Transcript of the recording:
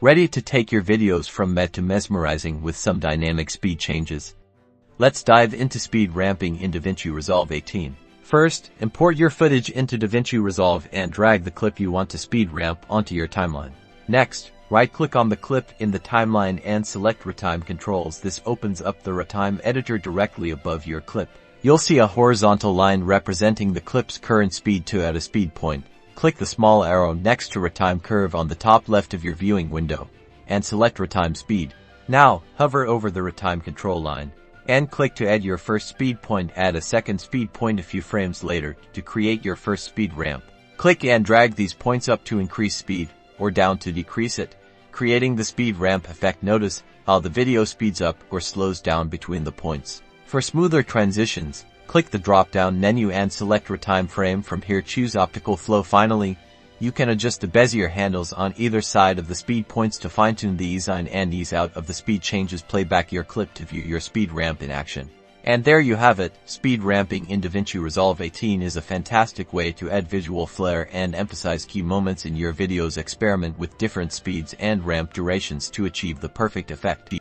Ready to take your videos from meh to mesmerizing with some dynamic speed changes? Let's dive into speed ramping in DaVinci Resolve 18. First, import your footage into DaVinci Resolve and drag the clip you want to speed ramp onto your timeline. Next, right-click on the clip in the timeline and select Retime Controls. This opens up the Retime editor directly above your clip. You'll see a horizontal line representing the clip's current speed to add a speed point. Click the small arrow next to Retime Curve on the top left of your viewing window, and select Retime Speed. Now, hover over the Retime Control line, and click to add your first speed point. Add a second speed point a few frames later to create your first speed ramp. Click and drag these points up to increase speed, or down to decrease it, creating the speed ramp effect. Notice how the video speeds up or slows down between the points. For smoother transitions, click the drop-down menu and select Retime Frame. From here, choose Optical Flow. Finally, you can adjust the Bezier handles on either side of the speed points to fine-tune the ease in and ease out of the speed changes. Play back your clip to view your speed ramp in action. And there you have it. Speed ramping in DaVinci Resolve 18 is a fantastic way to add visual flair and emphasize key moments in your videos. Experiment with different speeds and ramp durations to achieve the perfect effect.